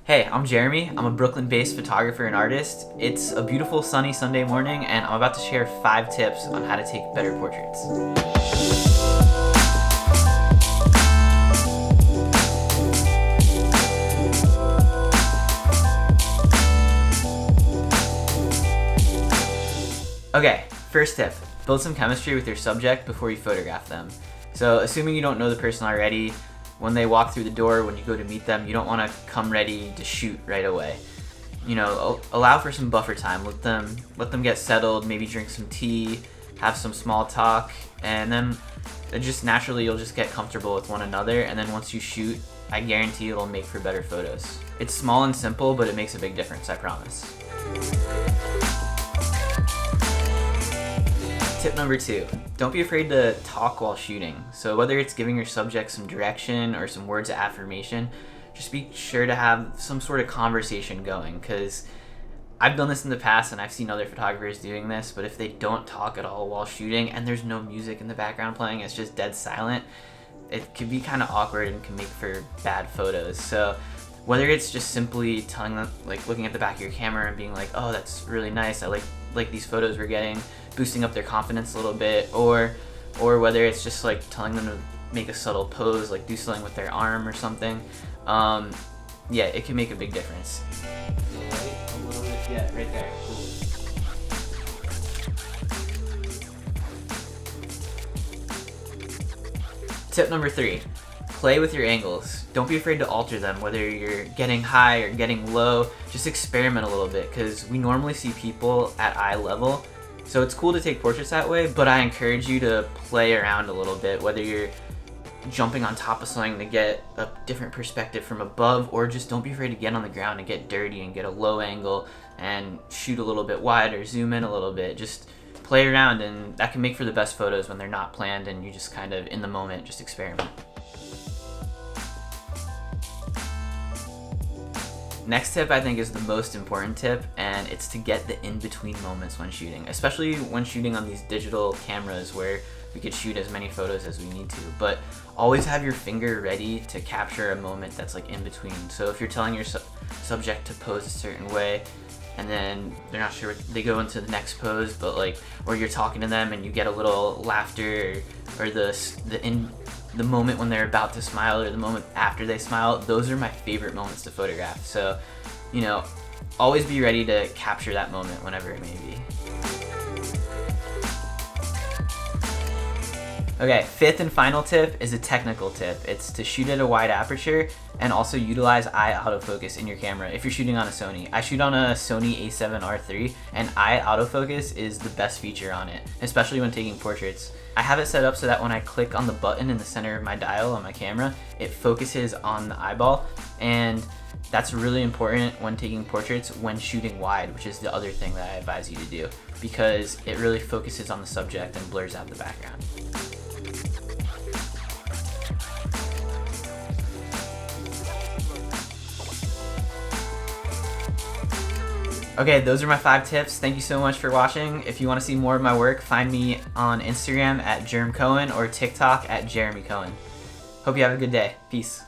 Hey, I'm Jeremy. I'm a Brooklyn-based photographer and artist. It's a beautiful sunny Sunday morning and I'm about to share 5 tips on how to take better portraits. Okay, first tip, build some chemistry with your subject before you photograph them. So assuming you don't know the person already, when they walk through the door, when you go to meet them, you don't want to come ready to shoot right away. You know, allow for some buffer time. Let them get settled, maybe drink some tea, have some small talk, and then just naturally you'll just get comfortable with one another, and then once you shoot, I guarantee it'll make for better photos. It's small and simple, but it makes a big difference, I promise. Tip number 2, don't be afraid to talk while shooting. So whether it's giving your subject some direction or some words of affirmation, just be sure to have some sort of conversation going, because I've done this in the past and I've seen other photographers doing this, but if they don't talk at all while shooting and there's no music in the background playing, it's just dead silent, it can be kind of awkward and can make for bad photos. So whether it's just simply telling them, like looking at the back of your camera and being like, oh, that's really nice, I like these photos we're getting, boosting up their confidence a little bit, or whether it's just like telling them to make a subtle pose, like do something with their arm or something. Yeah, it can make a big difference. A little bit, yeah, right there. Cool. Tip number 3, play with your angles. Don't be afraid to alter them, whether you're getting high or getting low. Just experiment a little bit, because we normally see people at eye level. So it's cool to take portraits that way, but I encourage you to play around a little bit, whether you're jumping on top of something to get a different perspective from above, or just don't be afraid to get on the ground and get dirty and get a low angle and shoot a little bit wide or zoom in a little bit. Just play around, and that can make for the best photos when they're not planned and you just kind of in the moment just experiment. Next tip I think is the most important tip, and it's to get the in-between moments when shooting, especially when shooting on these digital cameras where we could shoot as many photos as we need to, but always have your finger ready to capture a moment that's like in between. So if you're telling your subject to pose a certain way and then they're not sure, they go into the next pose, but like, or you're talking to them and you get a little laughter, or the moment when they're about to smile or the moment after they smile, those are my favorite moments to photograph. So, you know, always be ready to capture that moment whenever it may be. Okay, 5th and final tip is a technical tip. It's to shoot at a wide aperture and also utilize eye autofocus in your camera if you're shooting on a Sony. I shoot on a Sony a7R III, and eye autofocus is the best feature on it, especially when taking portraits. I have it set up so that when I click on the button in the center of my dial on my camera, it focuses on the eyeball, and that's really important when taking portraits when shooting wide, which is the other thing that I advise you to do, because it really focuses on the subject and blurs out the background. Okay, those are my 5 tips. Thank you so much for watching. If you want to see more of my work, find me on Instagram at Jeremy Cohen or TikTok at Jeremy Cohen. Hope you have a good day. Peace.